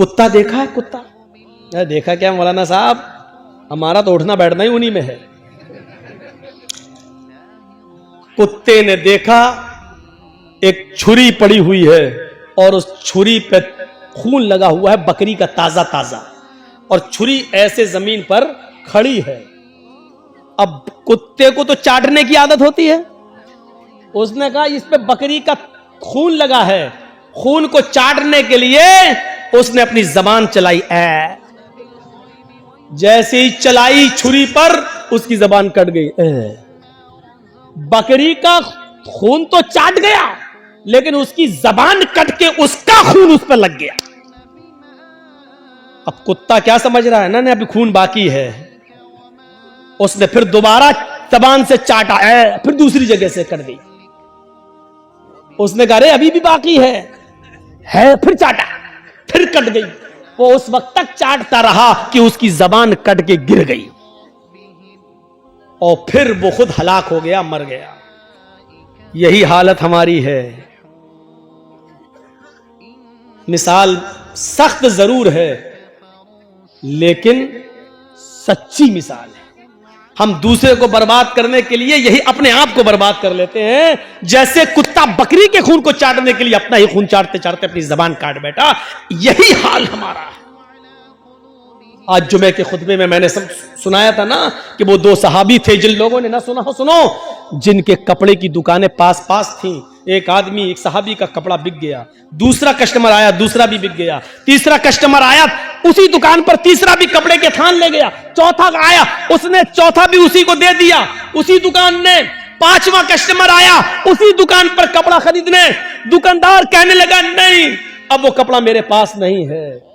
कुत्ता देखा है? कुत्ता देखा क्या मौलाना साहब, हमारा तो उठना बैठना ही उन्हीं में है। कुत्ते ने देखा एक छुरी पड़ी हुई है और उस छुरी पे खून लगा हुआ है बकरी का ताजा ताजा, और छुरी ऐसे जमीन पर खड़ी है। अब कुत्ते को तो चाटने की आदत होती है, उसने कहा इस पे बकरी का खून लगा है, खून को चाटने के लिए उसने अपनी जबान चलाई। जैसे ही चलाई छुरी पर, उसकी जबान कट गई। बकरी का खून तो चाट गया, लेकिन उसकी जबान कट के उसका खून उस पर लग गया। अब कुत्ता क्या समझ रहा है ना, अभी खून बाकी है। उसने फिर दोबारा जबान से चाटा, फिर दूसरी जगह से कट गई। उसने कहा अरे अभी भी बाकी है, फिर चाटा, फिर कट गई। वो उस वक्त तक चाटता रहा कि उसकी जबान कट के गिर गई, और फिर वो खुद हलाक हो गया, मर गया। यही हालत हमारी है। मिसाल सख्त जरूर है, लेकिन सच्ची मिसाल है। हम दूसरे को बर्बाद करने के लिए यही अपने आप को बर्बाद कर लेते हैं। जैसे कुत्ता बकरी के खून को चाटने के लिए अपना ही खून चाटते चाटते अपनी जबान काट बैठा, यही हाल हमारा है। आज जुमे के खुतबे में मैंने सब सुनाया था ना कि वो दो सहाबी थे, जिन लोगों ने ना सुना हो सुनो, जिनके कपड़े की दुकानें पास पास थी। एक आदमी, एक सहाबी का कपड़ा बिक गया, दूसरा कस्टमर आया, दूसरा भी बिक गया, तीसरा कस्टमर आया, उसी दुकान पर तीसरा भी कपड़े के थान ले गया, चौथा आया, उसने चौथा भी उसी को दे दिया, उसी दुकान ने। पांचवा कस्टमर आया, उसी दुकान पर कपड़ा खरीदने। दुकानदार कहने लगा नहीं, अब वो कपड़ा मेरे पास नहीं है,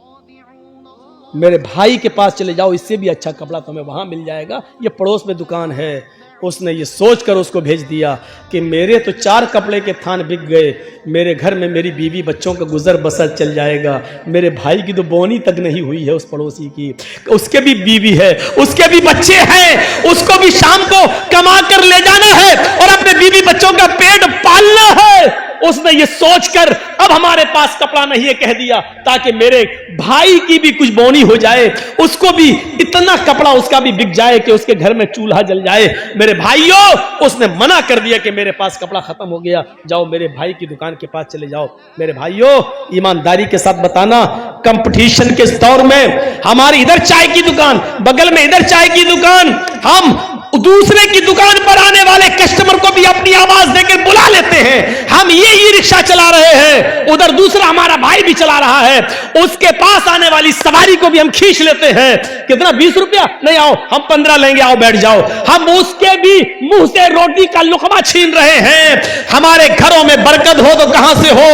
मेरे भाई के पास चले जाओ, इससे भी अच्छा कपड़ा तुम्हें वहां मिल जाएगा, ये पड़ोस में दुकान है। उसने ये सोचकर उसको भेज दिया कि मेरे तो 4 कपड़े के थान बिक गए, मेरे घर में मेरी बीवी बच्चों का गुजर बसर चल जाएगा। मेरे भाई की तो बोनी तक नहीं हुई है, उस पड़ोसी की, उसके भी बीवी है, उसके भी बच्चे हैं, उसको भी शाम को कमा कर ले जाना है और अपने बीवी बच्चों का पेट पालना है। उसने ये सोचकर अब हमारे पास कपड़ा नहीं है कह दिया, ताकि मेरे भाई की भी कुछ बोनी हो जाए, उसको भी इतना कपड़ा उसका भी बिक जाए कि उसके घर में चूल्हा जल जाए। मेरे भाइयों, उसने मना कर दिया कि मेरे पास कपड़ा खत्म हो गया, जाओ मेरे भाई की दुकान के पास चले जाओ। मेरे भाइयों, ईमानदारी के साथ बताना, कंपटीशन के दौर में हमारी इधर चाय की दुकान, बगल में इधर चाय की दुकान, हम दूसरे की दुकान पर आने वाले कस्टमर को भी अपनी आवाज देकर बुला लेते हैं। हम ये ई रिक्शा चला रहे हैं, उधर दूसरा हमारा भाई भी चला रहा है, उसके पास आने वाली सवारी को भी हम खींच लेते हैं। कितना? 20 रुपया? नहीं, आओ हम 15 लेंगे, आओ बैठ जाओ। हम उसके भी मुंह से रोटी का लुकमा छीन रहे हैं। हमारे घरों में बरकत हो तो कहां से हो?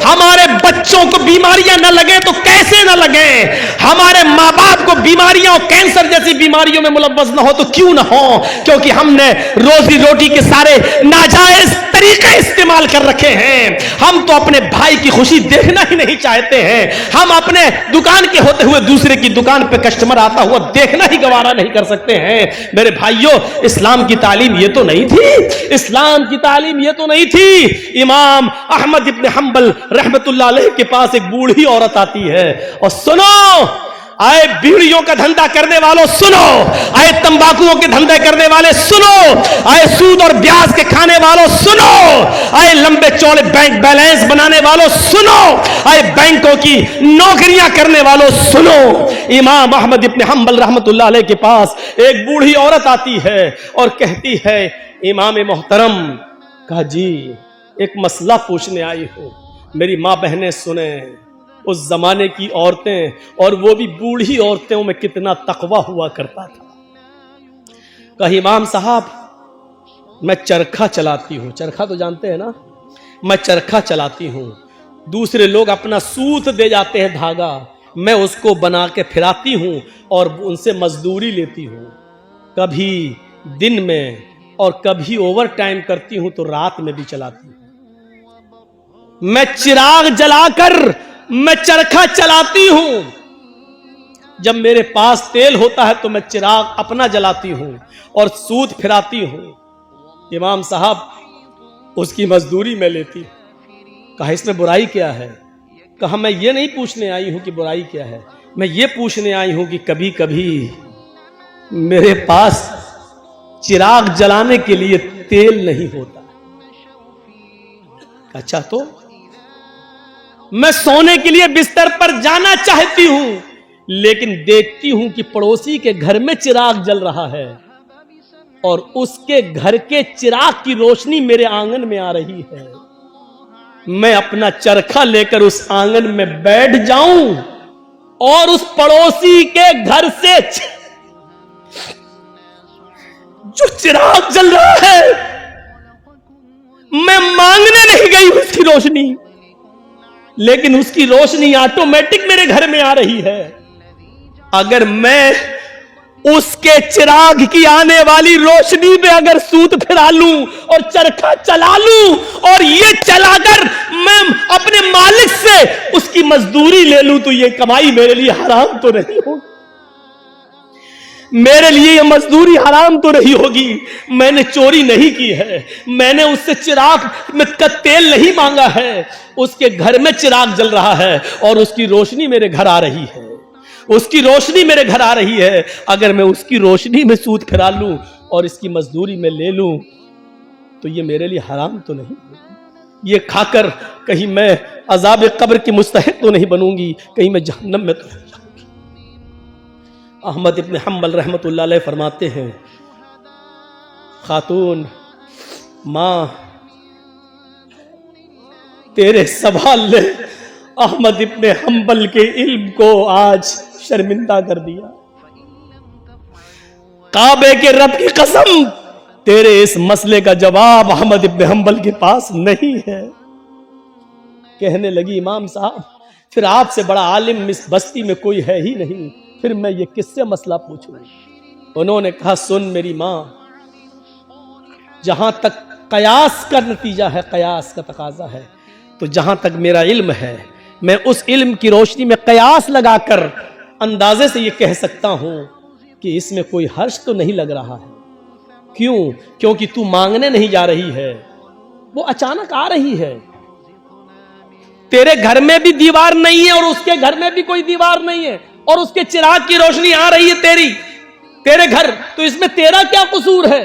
हमारे बच्चों को बीमारियां न लगे तो कैसे न लगे? हमारे मां बाप को बीमारियां और कैंसर जैसी बीमारियों में मुलव्वस न हो तो क्यों न हो? क्योंकि हमने रोजी रोटी के सारे नाजायज तरीके इस्तेमाल कर रखे हैं। हम तो अपने भाई की खुशी देखना ही नहीं चाहते हैं। हम अपने दुकान के होते हुए दूसरे की दुकान पे कस्टमर आता हुआ देखना ही गवारा नहीं कर सकते हैं। मेरे भाइयों, इस्लाम की तालीम ये तो नहीं थी, इस्लाम की तालीम ये तो नहीं थी। इमाम अहमद इब्न हंबल रहमतुल्लाह अलैह के पास एक बूढ़ी औरत आती है, और सुनो, आए बीड़ियों का धंधा करने वालों सुनो, आए तंबाकुओं के धंधे करने वाले सुनो, आए सूद और ब्याज के खाने वालों सुनो, आए लंबे चौड़े बैंक बैलेंस बनाने वालों सुनो, आए बैंकों की नौकरियां करने वालों सुनो। इमाम अहमद इब्न हंबल रहमतुल्लाह अलैह के पास एक बूढ़ी औरत आती है और कहती है, इमाम मोहतरम, कहा जी एक मसला पूछने आई हूं, मेरी मां बहनें सुने। उस जमाने की औरतें, और वो भी बूढ़ी औरतों में कितना तकवा हुआ करता था। कहा इमाम साहब, मैं चरखा चलाती हूं, चरखा तो जानते हैं ना, मैं चरखा चलाती हूं, दूसरे लोग अपना सूत दे जाते हैं धागा, मैं उसको बना के फिराती हूं और उनसे मजदूरी लेती हूं। कभी दिन में और कभी ओवर टाइम करती हूं तो रात में भी चलाती हूं। मैं चिराग जलाकर मैं चरखा चलाती हूं। जब मेरे पास तेल होता है तो मैं चिराग अपना जलाती हूं और सूत फिराती हूं। इमाम साहब, उसकी मजदूरी मैं लेती हूं। कहा इसमें बुराई क्या है? कहा मैं ये नहीं पूछने आई हूं कि बुराई क्या है, मैं ये पूछने आई हूं कि कभी कभी मेरे पास चिराग जलाने के लिए तेल नहीं होता। अच्छा, तो मैं सोने के लिए बिस्तर पर जाना चाहती हूं, लेकिन देखती हूं कि पड़ोसी के घर में चिराग जल रहा है और उसके घर के चिराग की रोशनी मेरे आंगन में आ रही है। मैं अपना चरखा लेकर उस आंगन में बैठ जाऊं और उस पड़ोसी के घर से जो चिराग जल रहा है, मैं मांगने नहीं गई उसकी रोशनी, लेकिन उसकी रोशनी ऑटोमेटिक मेरे घर में आ रही है। अगर मैं उसके चिराग की आने वाली रोशनी में अगर सूत फिरा लूं और चरखा चला लूं और ये चलाकर मैं अपने मालिक से उसकी मजदूरी ले लूं, तो ये कमाई मेरे लिए हराम तो नहीं होगी? मेरे लिए ये मजदूरी हराम तो नहीं होगी? मैंने चोरी नहीं की है, मैंने उससे चिराग में का तेल नहीं मांगा है, उसके घर में चिराग जल रहा है और उसकी रोशनी मेरे घर आ रही है, उसकी रोशनी मेरे घर आ रही है। अगर मैं उसकी रोशनी में सूत फिरा लूं और इसकी मजदूरी में ले लूं, तो ये मेरे लिए हराम तो नहीं होगी? ये खाकर कहीं मैं अजाब कब्र की मुस्तहिक तो नहीं बनूंगी, कहीं मैं जहन्नम में तो नहीं जाऊंगी। अहमद इब्न हम्बल रहमतुल्लाह अलैह फरमाते हैं, खातून मां, तेरे सवाल ने अहमद इब्न हम्बल के इल्म को आज शर्मिंदा कर दिया। काबे के रब की कसम, तेरे इस मसले का जवाब अहमद इब्न हम्बल के पास नहीं है। कहने लगी, इमाम साहब, फिर आपसे बड़ा आलिम इस बस्ती में कोई है ही नहीं, फिर मैं ये किससे मसला पूछूं? उन्होंने कहा, सुन मेरी मां, जहां तक कयास का नतीजा है, कयास का तकाजा है, तो जहां तक मेरा इल्म है, मैं उस इल्म की रोशनी में कयास लगाकर अंदाजे से ये कह सकता हूं कि इसमें कोई हर्ष तो नहीं लग रहा है। क्यों? क्योंकि तू मांगने नहीं जा रही है, वो अचानक आ रही है। तेरे घर में भी दीवार नहीं है और उसके घर में भी कोई दीवार नहीं है, और उसके चिराग की रोशनी आ रही है तेरे घर, तो इसमें तेरा क्या कसूर है?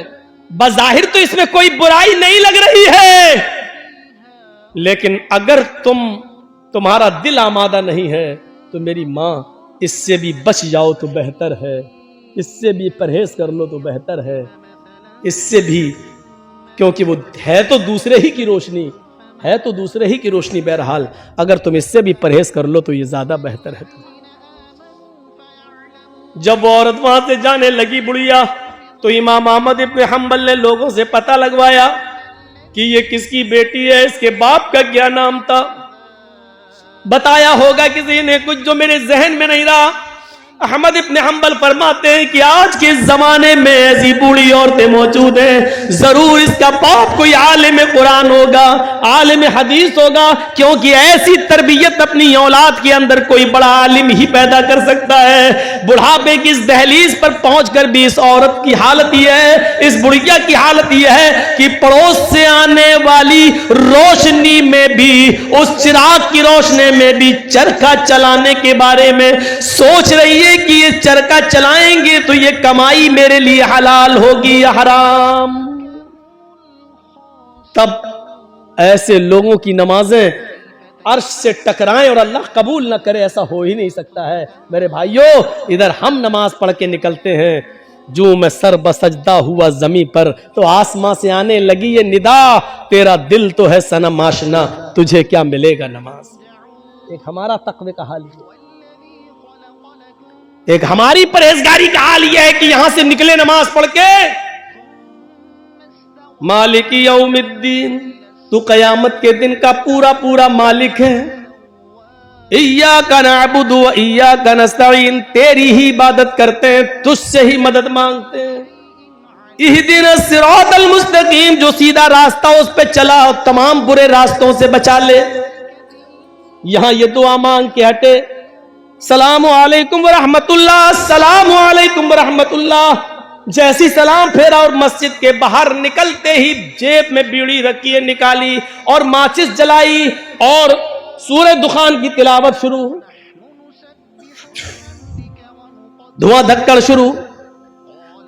बज़ाहिर तो इसमें कोई बुराई नहीं लग रही है, लेकिन अगर तुम्हारा दिल आमादा नहीं है तो मेरी मां, इससे भी बच जाओ तो बेहतर है, इससे भी परहेज कर लो तो बेहतर है, इससे भी, क्योंकि वो है तो दूसरे ही की रोशनी, है तो दूसरे ही की रोशनी। बहरहाल अगर तुम इससे भी परहेज कर लो तो ये ज्यादा बेहतर है तुम्हारा। जब वो औरत वहां से जाने लगी बुढ़िया, तो इमाम अहमद इब्न हम्बल ने लोगों से पता लगवाया कि ये किसकी बेटी है, इसके बाप का क्या नाम था। बताया होगा किसी ने कुछ जो मेरे जहन में नहीं रहा। अहमद इब्न हम्बल फरमाते हैं कि आज के जमाने में ऐसी बूढ़ी औरतें मौजूद हैं, जरूर इसका बाप कोई आलिम कुरान होगा, आलिम हदीस होगा, क्योंकि ऐसी तरबियत अपनी औलाद के अंदर कोई बड़ा आलिम ही पैदा कर सकता है। बुढ़ापे की इस दहलीज पर पहुंचकर भी इस औरत की हालत यह है, इस बुढ़िया की हालत यह है कि पड़ोस से आने वाली रोशनी में भी, उस चिराग की रोशनी में भी चरखा चलाने के बारे में सोच रही है कि ये चरखा चलाएंगे तो ये कमाई मेरे लिए हलाल होगी या हराम। तब ऐसे लोगों की नमाजें अर्श से टकराएं और अल्लाह कबूल न करे, ऐसा हो ही नहीं सकता है। मेरे भाइयों, इधर हम नमाज पढ़ के निकलते हैं, जो मैं सर बसजदा हुआ जमी पर, तो आसमां से आने लगी ये निदा, तेरा दिल तो है सनम आशना, तुझे क्या मिलेगा नमाज। एक हमारा तकवे का हाल है, एक हमारी परहेजगारी का हाल यह है कि यहां से निकले नमाज पढ़ के, मालिकी यौमिद्दीन, तू कयामत के दिन का पूरा पूरा मालिक है। इय्याका नअबुदु व इय्याका नस्तईन, तेरी ही इबादत करते हैं, तुझसे ही मदद मांगते हैं। इहदिनस सिरातल मुस्तकीम, जो सीधा रास्ता उस पे चला और तमाम बुरे रास्तों से बचा ले। यहां ये दुआ मांग के हटे, सलाम अलैकुम व रहमतुल्लाह, सलाम अलैकुम व रहमतुल्लाह, जैसी सलाम फेरा और मस्जिद के बाहर निकलते ही जेब में बीड़ी रखी है, निकाली और माचिस जलाई और सूरह दुखान की तिलावत शुरू, धुआं धक्कड़ शुरू।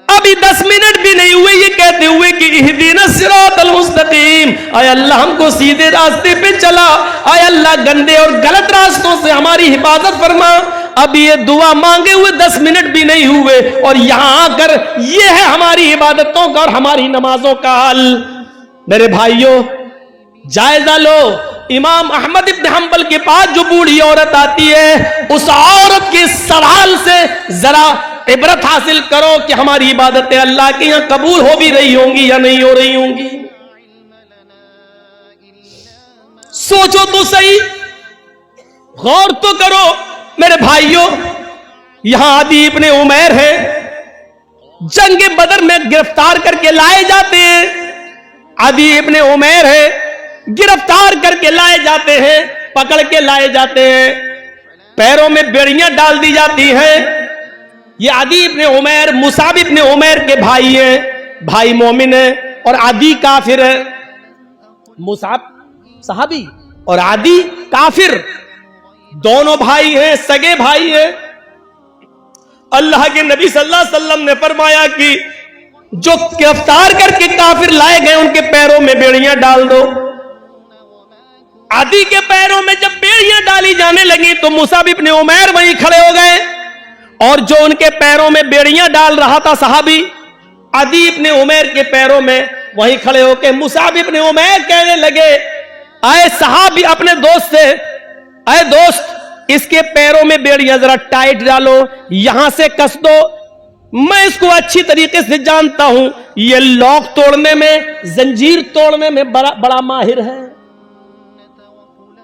अभी 10 मिनट भी नहीं हुए ये कहते हुए कि इहदीना सिरातल मुस्तकीम, आय अल्लाह हमको सीधे रास्ते पे चला, आय अल्लाह गंदे और गलत रास्तों से हमारी हिफाजत फरमा। अब ये दुआ मांगे हुए 10 मिनट भी नहीं हुए और यहां आकर ये है हमारी इबादतों का और हमारी नमाजों का हाल। मेरे भाइयों, जायजा लो, इमाम अहमद इब्न हंबल के पास जो बूढ़ी औरत आती है, उस औरत के सवाल से जरा इबरत हासिल करो कि हमारी इबादतें अल्लाह के यहां कबूल हो भी रही होंगी या नहीं हो रही होंगी। सोचो तो सही, गौर तो करो। मेरे भाइयों, यहां आदि इब्ने उमैर है, जंग बदर में गिरफ्तार करके लाए जाते हैं। आदि इब्ने उमैर है, गिरफ्तार करके लाए जाते हैं, पकड़ के लाए जाते हैं, पैरों में बेड़ियां डाल दी जाती हैं। ये आदि इब्ने उमैर मुसाब इब्ने उमैर के भाई हैं, भाई मोमिन है और आदि काफिर है। मुसाब सहाबी और आदि काफिर, दोनों भाई हैं, सगे भाई हैं। अल्लाह के नबी सल्लल्लाहु अलैहि वसल्लम ने फरमाया कि जो गिरफ्तार करके काफिर लाए गए उनके पैरों में बेड़ियां डाल दो। आदि के पैरों में जब बेड़ियां डाली जाने लगी तो मुसाब इब्ने उमैर वहीं खड़े हो गए और जो उनके पैरों में बेड़ियां डाल रहा था सहाबी, आदि इब्ने उमैर के पैरों में वहीं खड़े होकर मुसाब इब्ने उमैर कहने लगे, आए सहाबी अपने दोस्त से, आए दोस्त इसके पैरों में बेड़ियां जरा टाइट डालो, यहां से कस दो, मैं इसको अच्छी तरीके से जानता हूं, ये लॉक तोड़ने में, जंजीर तोड़ने में बड़ा माहिर है,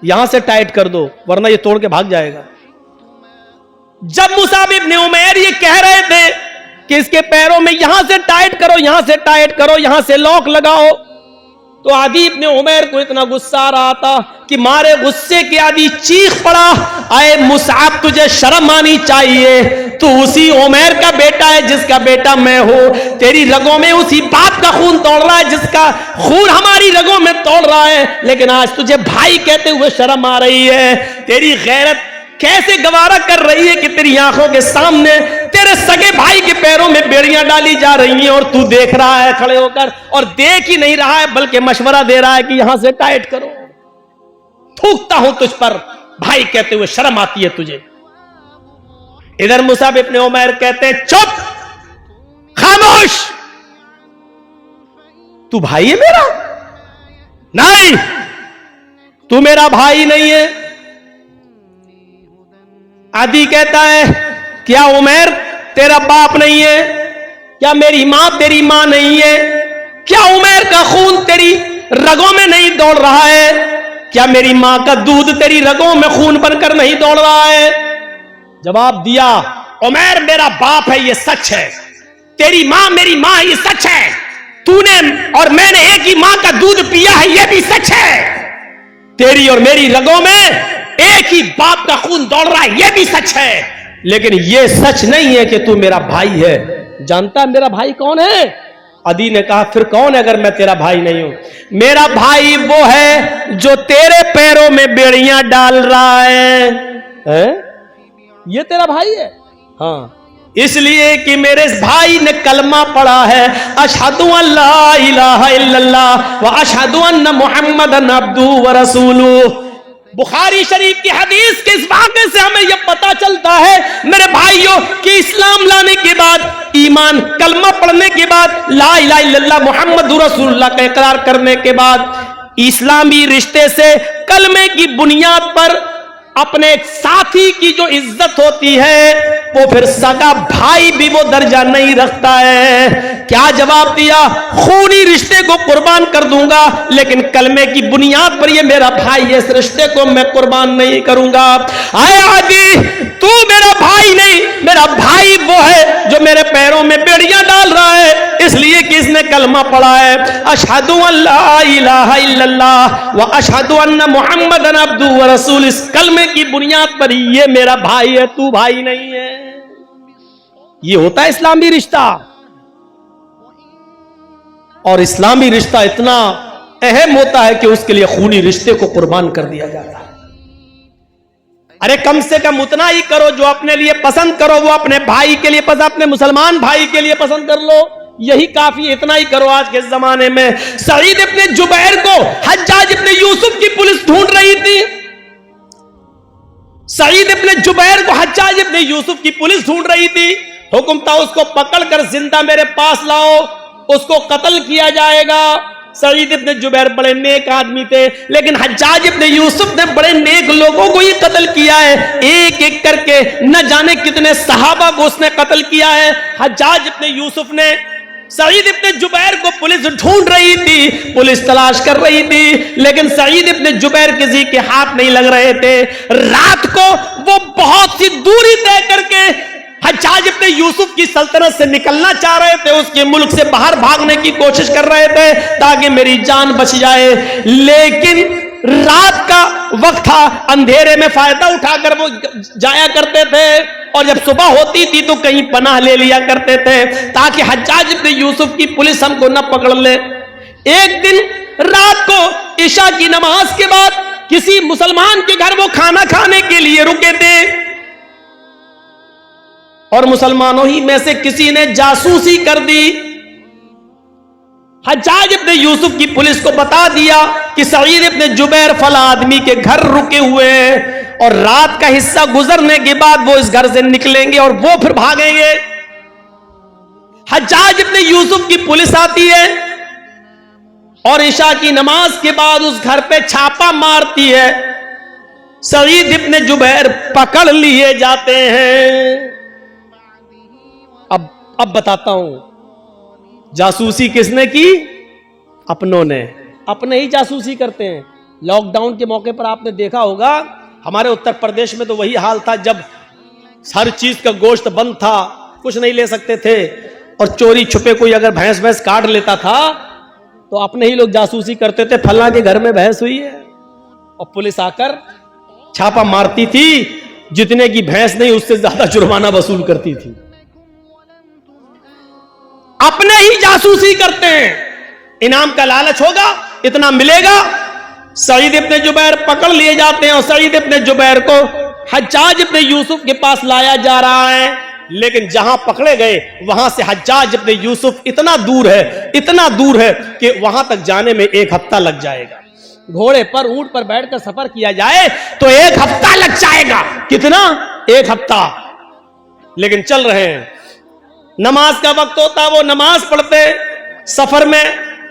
यहां से टाइट कर दो वरना ये तोड़ के भाग जाएगा। जब मुसाब इब्ने उमैर ये कह रहे थे कि इसके पैरों में यहां से टाइट करो, यहां से टाइट करो, यहां से लॉक लगाओ, तो आदि इब्ने उमैर को इतना गुस्सा आ रहा था कि मारे गुस्से के आदि चीख पड़ा, आए मुसाब तुझे शर्म आनी चाहिए, तू उसी उमैर का बेटा है जिसका बेटा मैं हूं, तेरी रगों में उसी बाप का खून तोड़ रहा है जिसका खून हमारी रगों में तोड़ रहा है, लेकिन आज तुझे भाई कहते हुए शर्म आ रही है। तेरी गैरत कैसे गवारा कर रही है कि तेरी आंखों के सामने तेरे सगे भाई के पैरों में बेड़ियां डाली जा रही हैं और तू देख रहा है खड़े होकर, और देख ही नहीं रहा है बल्कि मशवरा दे रहा है कि यहां से टाइट करो। थूकता हूं तुझ पर, भाई कहते हुए शर्म आती है तुझे। इधर मुसाब इब्ने उमैर कहते हैं, चुप, खामोश, तू भाई है मेरा? नहीं, तू मेरा भाई नहीं है। आदि कहता है, क्या उमैर तेरा बाप नहीं है? क्या मेरी मां तेरी मां नहीं है? क्या उमैर का खून तेरी रगों में नहीं दौड़ रहा है? क्या मेरी मां का दूध तेरी रगों में खून बनकर नहीं दौड़ रहा है? जवाब दिया, उमैर मेरा बाप है, ये सच है। तेरी मां मेरी मां, ये सच है। तूने और मैंने एक ही मां का दूध पिया है, ये भी सच है। तेरी और मेरी रगों में एक ही बाप का खून दौड़ रहा है, यह भी सच है। लेकिन यह सच नहीं है कि तू मेरा भाई है। जानता है मेरा भाई कौन है? आदि ने कहा, फिर कौन है अगर मैं तेरा भाई नहीं हूं? मेरा भाई वो है जो तेरे पैरों में बेड़ियां डाल रहा है। ये तेरा भाई है? हाँ, इसलिए कि मेरे भाई ने कलमा पढ़ा है, अशहदु अल्ला इलाहा इल्लल्लाह व अशहदु अन्ना मुहम्मदन अब्दुहु व रसूलुहु। बुखारी शरीफ की हदीस के इस वाक़े से हमें यह पता चलता है मेरे भाइयों कि इस्लाम लाने के बाद, ईमान कलमा पढ़ने के बाद, ला इलाहा इल्लल्लाह मुहम्मदुर रसूलुल्लाह का इकरार करने के बाद, इस्लामी रिश्ते से कलमे की बुनियाद पर अपने साथी की जो इज्जत होती है वो फिर सगा भाई भी वो दर्जा नहीं रखता है। क्या जवाब दिया? खूनी रिश्ते को कुर्बान कर दूंगा, लेकिन कलमे की बुनियाद पर ये मेरा भाई है, इस रिश्ते को मैं कुर्बान नहीं करूंगा। आए आदि, तू मेरा भाई नहीं, मेरा भाई वो है जो मेरे पैरों में बेड़ियां डाल रहा है, इसलिए कि इसने कलमा पढ़ा है, अशहदु अल्ला इलाहा इल्लल्लाह व अशहदु अन्ना मुहम्मदन अब्दुहु व रसूल। इस कलमे की बुनियाद पर ये मेरा भाई है, तू भाई नहीं है। ये होता है इस्लामी रिश्ता। और इस्लामी रिश्ता इतना अहम होता है कि उसके लिए खूनी रिश्ते को कुर्बान कर दिया जाता है। अरे कम से कम उतना ही करो जो अपने लिए पसंद करो, वो अपने भाई के लिए पसंद, अपने मुसलमान भाई के लिए पसंद कर लो, यही काफी, इतना ही करो आज के जमाने में। सईद इब्ने जुबैर को हज्जाज इब्ने यूसुफ की पुलिस ढूंढ रही थी। सईद इब्ने जुबैर को हज्जाज इब्ने यूसुफ की पुलिस ढूंढ रही थी। हुक्म था उसको पकड़कर जिंदा मेरे पास लाओ, उसको कत्ल किया जाएगा। सईद इब्ने जुबैर बड़े नेक आदमी थे, लेकिन हज्जाज इब्ने यूसुफ ने बड़े नेक लोगों को ही कत्ल किया है। एक एक करके न जाने कितने सहाबा को उसने कत्ल किया है। हज्जाज इब्ने यूसुफ ने सईद इब्ने जुबैर को पुलिस ढूंढ रही थी, पुलिस तलाश कर रही थी, लेकिन सईद इब्ने जुबैर किसी के हाथ नहीं लग रहे थे। रात को वो बहुत सी दूरी तय करके हज्जाज इब्ने यूसुफ की सल्तनत से निकलना चाह रहे थे, उसके मुल्क से बाहर भागने की कोशिश कर रहे थे ताकि मेरी जान बच जाए। लेकिन रात का वक्त था, अंधेरे में फायदा उठाकर वो जाया करते थे, और जब सुबह होती थी तो कहीं पनाह ले लिया करते थे ताकि हज्जाज इब्ने यूसुफ की पुलिस हमको न पकड़ ले। एक दिन रात को इशा की नमाज के बाद किसी मुसलमान के घर वो खाना खाने के लिए रुके थे, और मुसलमानों ही में से किसी ने जासूसी कर दी। हज्जाज इब्ने यूसुफ की पुलिस को बता दिया कि सईद इब्ने जुबैर फला आदमी के घर रुके हुए हैं, और रात का हिस्सा गुजरने के बाद वो इस घर से निकलेंगे और वो फिर भागेंगे। हज्जाज इब्ने यूसुफ की पुलिस आती है और इशा की नमाज के बाद उस घर पे छापा मारती है। सईद इब्ने जुबैर पकड़ लिए जाते हैं। अब बताता हूं जासूसी किसने की? अपनों ने, अपने ही जासूसी करते हैं। लॉकडाउन के मौके पर आपने देखा होगा हमारे उत्तर प्रदेश में तो वही हाल था, जब हर चीज का गोश्त बंद था, कुछ नहीं ले सकते थे, और चोरी छुपे कोई अगर भैंस काट लेता था तो अपने ही लोग जासूसी करते थे, फलां के घर में भैंस हुई है, और पुलिस आकर छापा मारती थी, जितने की भैंस नहीं उससे ज्यादा जुर्माना वसूल करती थी। अपने ही जासूसी करते हैं, इनाम का लालच होगा, इतना मिलेगा। सईद इब्ने जुबैर पकड़ लिए जाते हैं और सईद इब्ने जुबैर को हज्जाज इब्ने यूसुफ के पास लाया जा रहा है, लेकिन जहां पकड़े गए वहां से हज्जाज इब्ने यूसुफ इतना दूर है कि वहां तक जाने में 1 हफ्ता लग जाएगा। घोड़े पर, ऊंट पर बैठकर सफर किया जाए तो 1 हफ्ता लग जाएगा। कितना? 1 हफ्ता। लेकिन चल रहे हैं, नमाज का वक्त होता, वो नमाज पढ़ते, सफर में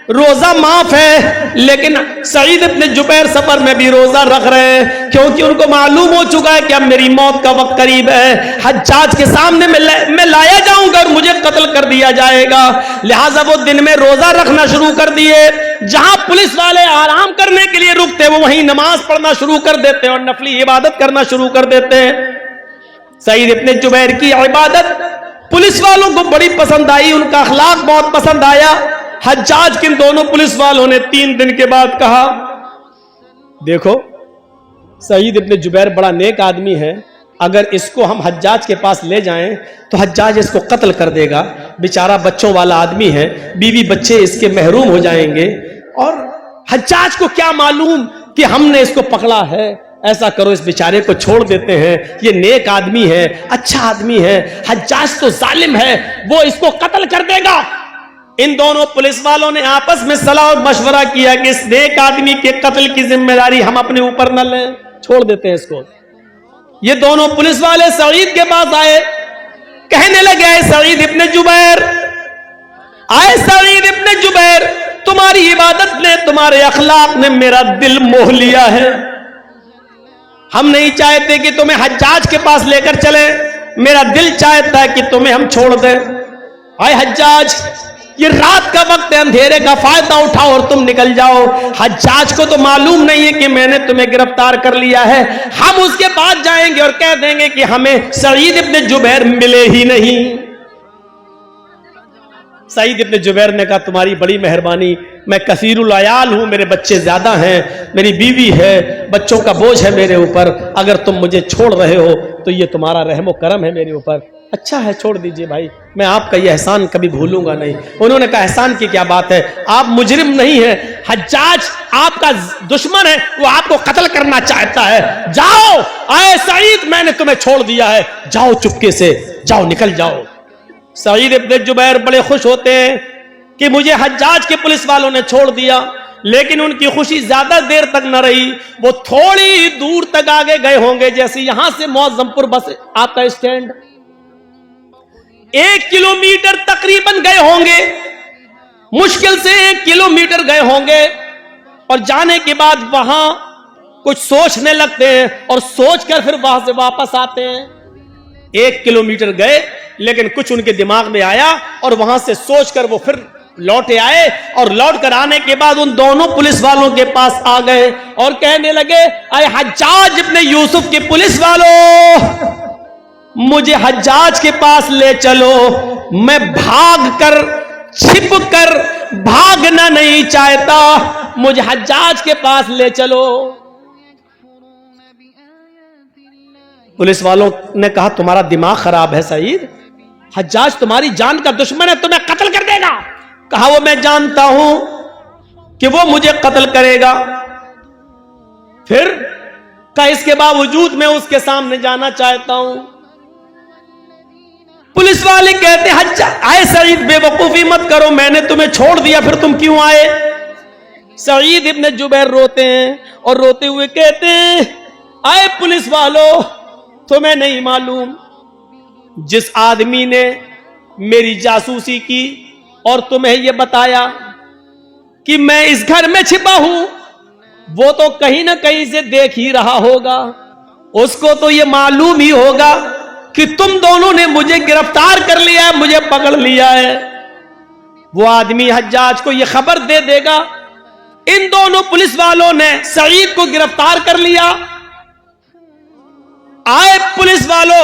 रोजा माफ है, लेकिन सईद इब्ने जुबैर सफर में भी रोजा रख रहे हैं, क्योंकि उनको मालूम हो चुका है कि अब मेरी मौत का वक्त करीब है, हज्जाज के सामने मैं लाया जाऊंगा और मुझे कत्ल कर दिया जाएगा। लिहाजा वो दिन में रोजा रखना शुरू कर दिए। जहां पुलिस वाले आराम करने के लिए रुकते वो वहीं नमाज पढ़ना शुरू कर देते और नफली इबादत करना शुरू कर देते हैं। सईद इब्ने जुबैर की इबादत पुलिस वालों को बड़ी पसंद आई, उनका अखलाक बहुत पसंद आया। हज्जाज किन दोनों पुलिस वालों ने 3 दिन के बाद कहा, देखो सईद इब्ने जुबैर बड़ा नेक आदमी है, अगर इसको हम हज्जाज के पास ले जाएं तो हज्जाज इसको कत्ल कर देगा, बेचारा बच्चों वाला आदमी है, बीवी बच्चे इसके महरूम हो जाएंगे, और हज्जाज को क्या मालूम कि हमने इसको पकड़ा है। ऐसा करो, इस बेचारे को छोड़ देते हैं, ये नेक आदमी है, अच्छा आदमी है, हज्जाज तो जालिम है, वो इसको कत्ल कर देगा। इन दोनों पुलिस वालों ने आपस में सलाह और मशवरा किया कि इस नेक आदमी के कत्ल की जिम्मेदारी हम अपने ऊपर न लें, छोड़ देते हैं इसको। ये दोनों पुलिस वाले सईद के पास आए, कहने लगे, सईद इब्ने जुबैर, आए सईद इब्ने जुबैर, तुम्हारी इबादत ने, तुम्हारे अखलाक ने मेरा दिल मोह लिया है। हम नहीं चाहते कि तुम्हें हज्जाज के पास लेकर चले, मेरा दिल चाहता है कि तुम्हें हम छोड़ दें। आए हज्जाज, ये रात का वक्त है, अंधेरे का फायदा उठाओ और तुम निकल जाओ। हज्जाज को तो मालूम नहीं है कि मैंने तुम्हें गिरफ्तार कर लिया है, हम उसके बाद जाएंगे और कह देंगे कि हमें सईद इब्ने जुबैर मिले ही नहीं। सईद इब्ने जुबैर ने कहा, तुम्हारी बड़ी मेहरबानी, मैं कसीरुल अयाल हूं, मेरे बच्चे ज्यादा हैं, मेरी बीवी है, बच्चों का बोझ है मेरे ऊपर, अगर तुम मुझे छोड़ रहे हो तो ये तुम्हारा रहमो करम है मेरे ऊपर। अच्छा है, छोड़ दीजिए भाई, मैं आपका ये एहसान कभी भूलूंगा नहीं। उन्होंने कहा एहसान की क्या बात है, आप मुजरिम नहीं है, हज्जाज आपका दुश्मन है, वो आपको कत्ल करना चाहता है। जाओ आए सईद, मैंने तुम्हें छोड़ दिया है, जाओ चुपके से, जाओ निकल जाओ। सईद इब्न जुबैर बड़े खुश होते हैं कि मुझे हज्जाज के पुलिस वालों ने छोड़ दिया, लेकिन उनकी खुशी ज्यादा देर तक न रही। वो थोड़ी दूर तक आगे गए होंगे, जैसे यहां से मौजमपुर बस आपका स्टैंड 1 किलोमीटर तकरीबन गए होंगे, मुश्किल से 1 किलोमीटर गए होंगे। और जाने के बाद वहां कुछ सोचने लगते हैं और सोचकर फिर वहां से वापस आते हैं। 1 किलोमीटर गए, लेकिन कुछ उनके दिमाग में आया और वहां से सोचकर वो फिर लौटे आए। और लौट कर आने के बाद उन दोनों पुलिस वालों के पास आ गए और कहने लगे, अरे हज्जाज इब्ने यूसुफ के पुलिस वालों, मुझे हज्जाज के पास ले चलो, मैं भाग कर छिप कर भागना नहीं चाहता, मुझे हज्जाज के पास ले चलो। पुलिस वालों ने कहा तुम्हारा दिमाग खराब है सईद, हज्जाज तुम्हारी जान का दुश्मन है, तुम्हें कत्ल कर देगा। कहा वो मैं जानता हूं कि वो मुझे कत्ल करेगा, फिर का इसके बावजूद मैं उसके सामने जाना चाहता हूं। पुलिस वाले कहते हज्जाज आए सईद, बेवकूफी मत करो, मैंने तुम्हें छोड़ दिया, फिर तुम क्यों आए। सईद इब्न जुबैर रोते हैं और रोते हुए कहते हैं, आए पुलिस वालों, तुम्हें नहीं मालूम जिस आदमी ने मेरी जासूसी की और तुम्हें यह बताया कि मैं इस घर में छिपा हूं, वो तो कहीं ना कहीं से देख ही रहा होगा, उसको तो यह मालूम ही होगा कि तुम दोनों ने मुझे गिरफ्तार कर लिया है, मुझे पकड़ लिया है। वो आदमी हज्जाज को यह खबर दे देगा इन दोनों पुलिस वालों ने सईद को गिरफ्तार कर लिया। आए पुलिस वालों,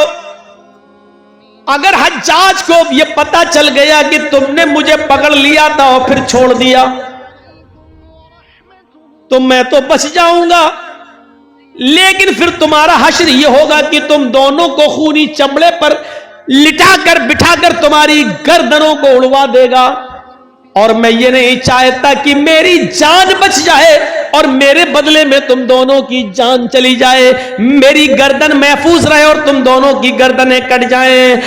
अगर हज्जाज को यह पता चल गया कि तुमने मुझे पकड़ लिया था और फिर छोड़ दिया, तो मैं तो बच जाऊंगा, लेकिन फिर तुम्हारा हश्र यह होगा कि तुम दोनों को खूनी चमड़े पर लिटाकर बिठाकर तुम्हारी गर्दनों को उड़वा देगा। और मैं ये नहीं चाहता कि मेरी जान बच जाए और मेरे बदले में तुम दोनों की जान चली जाए, मेरी गर्दन महफूज रहे और तुम दोनों की गर्दनें कट जाएं।